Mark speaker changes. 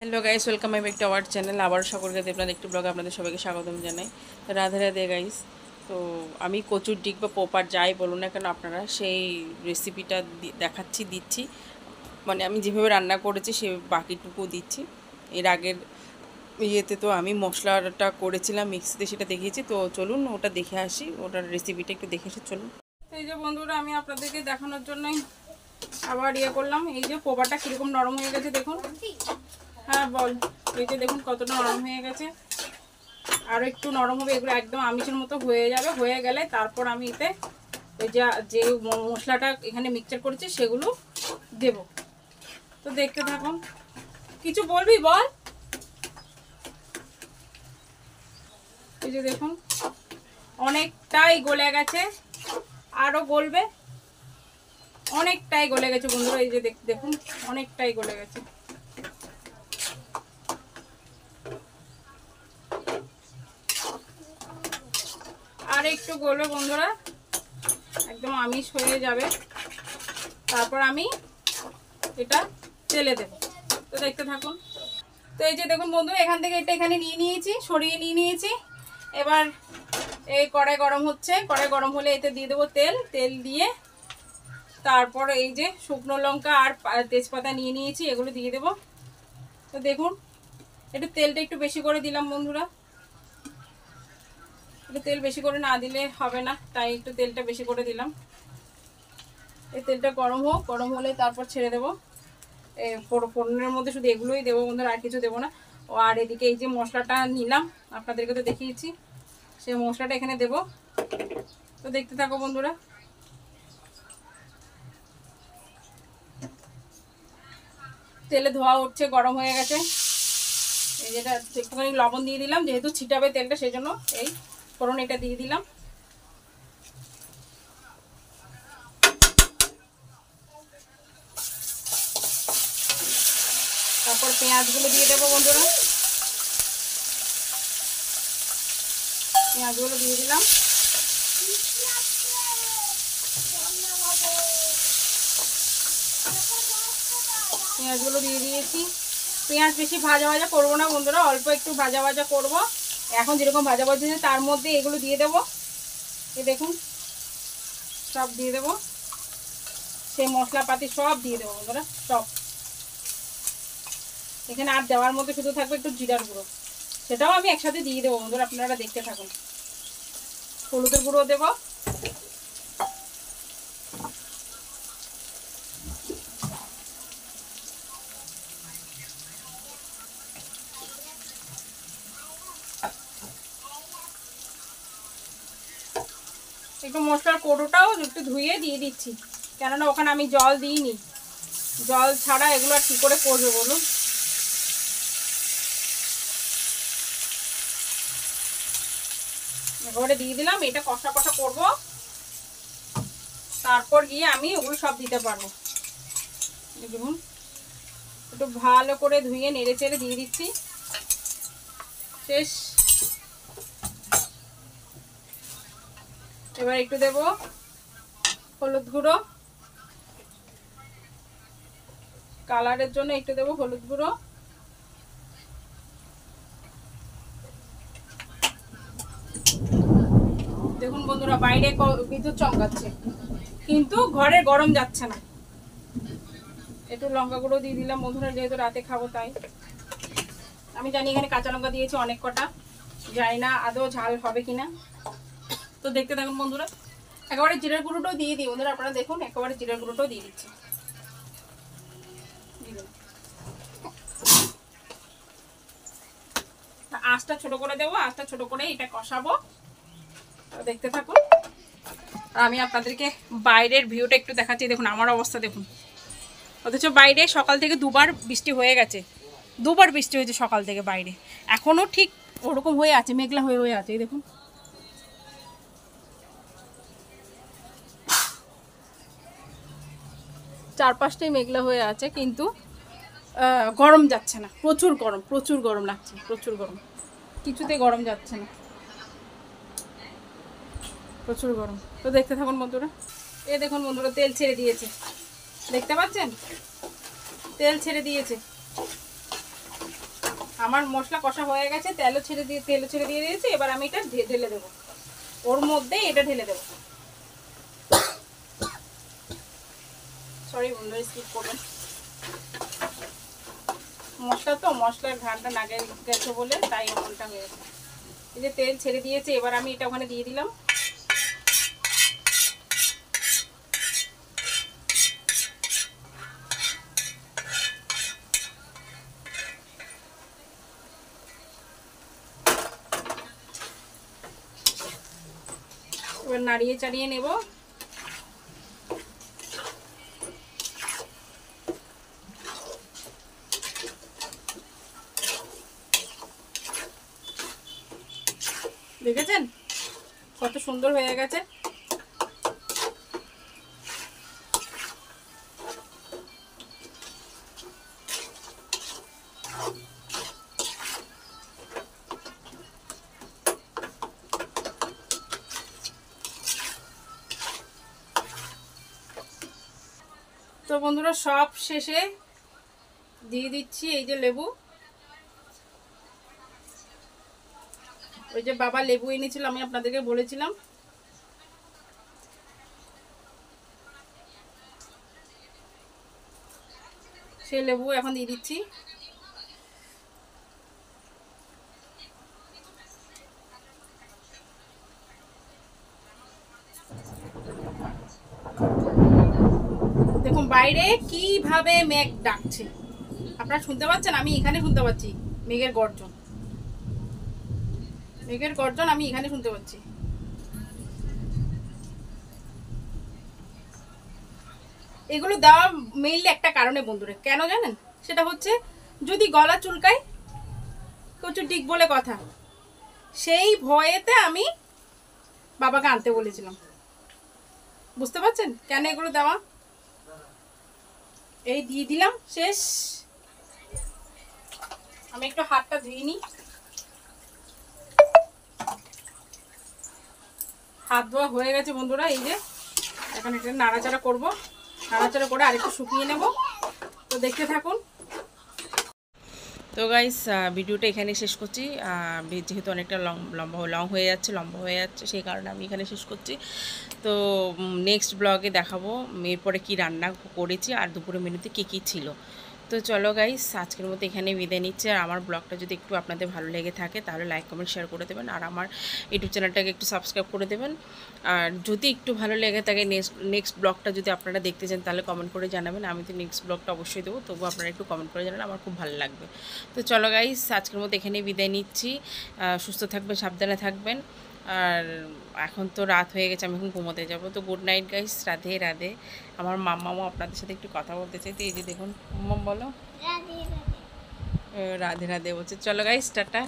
Speaker 1: Hello guys, welcome my back to our channel. আবার সকলকে দেবনাথ একটু ব্লগে আপনাদের সবাইকে স্বাগতম জানাই। রাধে রাধে গাইস। তো আমি কচুর ডিক বা পোপার যাই বলুন না কেন, আপনারা সেই রেসিপিটা দিচ্ছি। মানে আমি যেভাবে রান্না করেছি সে বাকিটুকু দিচ্ছি। এর আগের ইয়েতে তো আমি মশলাটা করেছিলাম মিক্সিতে, সেটা দেখিয়েছি। তো চলুন ওটা দেখে আসি, ওটার রেসিপিটা একটু দেখে এসে চলুন। এই যে বন্ধুরা, আমি আপনাদেরকে দেখানোর জন্যই আবার করলাম। এই যে পোপাটা কীরকম নরম হয়ে গেছে দেখুন। হ্যাঁ বল, এই যে দেখুন কতটা নরম হয়ে গেছে। আরও একটু নরম হবে, এগুলো একদম আমিষের মতো হয়ে যাবে। হয়ে গেলে তারপর আমি এতে ওই যে মশলাটা এখানে মিক্সচার করেছি সেগুলো দেব। তো দেখতে থাকুন। কিছু বলবি বল। এই যে দেখুন অনেকটাই গলে গেছে, আরও গলবে। অনেকটাই গলে গেছে বন্ধুরা, এই যে দেখুন অনেকটাই গলে গেছে। আর একটু গলবে বন্ধুরা, একদম আমিষ হয়ে যাবে। তারপর আমি এটা তেলে দেব। তো দেখতে থাকুন। তো এই যে দেখুন বন্ধুরা, এখান থেকে এটা এখানে নিয়ে নিয়েছি, সরিয়ে নিয়ে নিয়েছি। এবার এই কড়াই গরম হচ্ছে, কড়াই গরম হলে এতে দিয়ে দেবো তেল। তেল দিয়ে তারপর এই যে শুকনো লঙ্কা আর তেজপাতা নিয়ে নিয়েছি, এগুলো দিয়ে দেবো। তো দেখুন একটু তেলটা একটু বেশি করে দিলাম বন্ধুরা। একটু তেল বেশি করে না দিলে হবে না, তাই একটু তেলটা বেশি করে দিলাম। এই তেলটা গরম হোক, গরম হলে তারপর ছেড়ে দেবো। ফোড়নের মধ্যে শুধু এগুলোই দেবো বন্ধুরা, আর কিছু দেবো না। আর এদিকে এই যে মশলাটা নিলাম, আপনাদেরকে তো দেখিয়েছি, সেই মশলাটা এখানে দেবো। তো দেখতে থাকো বন্ধুরা। তেলে ধোয়া উঠছে, গরম হয়ে গেছে। এই যেটা একটুখানি লবণ দিয়ে দিলাম, যেহেতু ছিটাবে তেলটা সেই জন্য এই ফোড়ন এটা দিয়ে দিলাম। তারপর পেঁয়াজগুলো দিয়ে দেবো বন্ধুরা। পেঁয়াজগুলো দিয়ে দিলাম। পেঁয়াজগুলো দিয়ে দিয়েছি। পেঁয়াজ বেশি ভাজা ভাজা করবো না বন্ধুরা, অল্প একটু ভাজা ভাজা করব। এখন যেরকম ভাজা ভাজা তার মধ্যে এগুলো দিয়ে দেবো। এই দেখুন সব দিয়ে দেবো, সেই মশলাপাতি সব দিয়ে দেবো বন্ধুরা, সব। এখানে আর দেওয়ার মধ্যে শুধু থাকবে একটু জিরার গুঁড়ো, সেটাও আমি একসাথে দিয়ে দেবো বন্ধুরা, আপনারা দেখতে থাকুন। হলুদের গুঁড়ো দেবো। একটু মশলার কৌটোটাও একটু ধুয়ে দিয়ে দিচ্ছি, কেননা ওখানে আমি জল দিইনি। জল ছাড়া এগুলো আর কী করে করবে বলুন। এবারে দিয়ে দিলাম, এটা কষা কষা করবো, তারপর গিয়ে আমি ওগুলো সব দিতে পারবো। দেখুন একটু ভালো করে ধুয়ে নেড়ে চেড়ে দিয়ে দিচ্ছি। শেষ। এবার একটু দেব হলুদ গুঁড়ো, কালারের জন্য একটু দেব হলুদ গুঁড়ো। দেখুন বন্ধুরা, বাইরে বিদ্যুৎ চমকাচ্ছে কিন্তু ঘরে গরম যাচ্ছে না। একটু লঙ্কা গুঁড়ো দিয়ে দিলাম বন্ধুরা, যেহেতু রাতে খাবো তাই। আমি জানি এখানে কাঁচা লঙ্কা দিয়েছি অনেক কটা, জানি না আদৌ ঝাল হবে কিনা। তো দেখতে থাকুন বন্ধুরা। একেবারে জিরার গুঁড়োটাও দিয়ে দিই বন্ধুরা, আপনারা দেখুন একেবারে জিরার গুঁড়োটাও দিয়ে দিচ্ছি। আঁচটা ছোট করে দেবো, আঁচটা ছোট করে এটা কষাবো। দেখতে থাকুন। আর আমি আপনাদেরকে বাইরের ভিউটা একটু দেখাচ্ছি। দেখুন আমার অবস্থা দেখুন, অথচ বাইরে সকাল থেকে দুবার বৃষ্টি হয়ে গেছে। দুবার বৃষ্টি হয়েছে সকাল থেকে বাইরে, এখনও ঠিক ওরকম হয়ে আছে, মেঘলা হয়ে হয়ে আছে। দেখুন চারপাশটাই মেঘলা হয়ে আছে, কিন্তু গরম যাচ্ছে না। প্রচুর গরম, প্রচুর গরম লাগছে, প্রচুর গরম, কিছুতেই গরম যাচ্ছে না, প্রচুর গরম। তো দেখতে থাকুন বন্ধুরা। এই দেখুন বন্ধুরা, তেল ছেড়ে দিয়েছে, দেখতে পাচ্ছেন তেল ছেড়ে দিয়েছে। আমার মশলা কষা হয়ে গেছে, তেলও ছেড়ে দিয়ে দিয়েছি। এবার আমি এটা ঢেলে দেবো, ওর মধ্যে এটা ঢেলে দেবো। সরি বন্ধুরা, স্কিপ করবেন। মশলা তো, মশলার ঘ্রাণটা না গেছে বলে তাই এমনটা হয়েছে। এই যে তেল ছেড়ে দিয়েছে, এবার আমি এটা ওখানে দিয়ে দিলাম। এবার নাড়িয়ে চাড়িয়ে নেব। দেখেছেন কত সুন্দর হয়ে গেছে। তো বন্ধুরা সব শেষে দিয়ে দিচ্ছি এই যে লেবু। ওই যে বাবা লেবু এনেছিল, আমি আপনাদেরকে বলেছিলাম। সেই লেবু এখন দিয়ে দিচ্ছি। দেখুন বাইরে কিভাবে মেঘ ডাকছে, আপনারা শুনতে পাচ্ছেন? আমি এখানে শুনতে পাচ্ছি মেঘের গর্জন। মেঘের গর্জন আমি এখানে শুনতে পাচ্ছি। এগুলো দেওয়া মেইনলি একটা কারণে বন্ধুরা, কেন জানেন? সেটা হচ্ছে যদি গলা চুলকায়, কচুর ডিগ বলে কথা, সেই ভয়েতে আমি বাবাকে আনতে বলেছিলাম। বুঝতে পারছেন কেন এগুলো দেওয়া? এই দিয়ে দিলাম, শেষ। আমি একটু হাতটা ধুয়ে নিই। হাত ধোয়া হয়ে গেছে বন্ধুরা। এই যে এখন এটা নাড়াচাড়া করবো, নাড়াচাড়া করে আরেকটু শুকিয়ে নেব। তো দেখতে থাকুন। তো গাইস ভিডিওটা এখানে শেষ করছি। যেহেতু অনেকটা লং হয়ে যাচ্ছে, সেই কারণে আমি এখানে শেষ করছি। তো নেক্সট ব্লগে দেখাবো এরপরে কি রান্না করেছি আর দুপুরে মেনুতে কী ছিল। তো চলো গাইস, আজকের মতো এখানে বিদায় নিচ্ছে। আর আমার ব্লগটা যদি একটু আপনাদের ভালো লেগে থাকে তাহলে লাইক কমেন্ট শেয়ার করে দেবেন, আর আমার ইউটিউব চ্যানেলটাকে একটু সাবস্ক্রাইব করে দেবেন। আর যদি একটু ভালো লেগে থাকে নেক্সট ব্লগটা যদি আপনারা দেখতে চান তাহলে কমেন্ট করে জানাবেন। আমি তো নেক্সট ব্লগটা অবশ্যই দেবো, তবু আপনারা একটু কমেন্ট করে জানালে আমার খুব ভালো লাগবে। তো চলো গাইস, আজকের মতো এখানে বিদায় নিচ্ছি। সুস্থ থাকবেন, সাবধানে থাকবেন। আর এখন তো রাত হয়ে গেছে, আমি এখন ঘুমোতে যাবো। তো good night guys, Radhe Radhe. আমার মাম্মাও আপনাদের সাথে একটু কথা বলতে চাই। তো এই যে দেখুন, মাম্মা বলো রাধে রাধে বলছে। চলো গাইস, টাটা।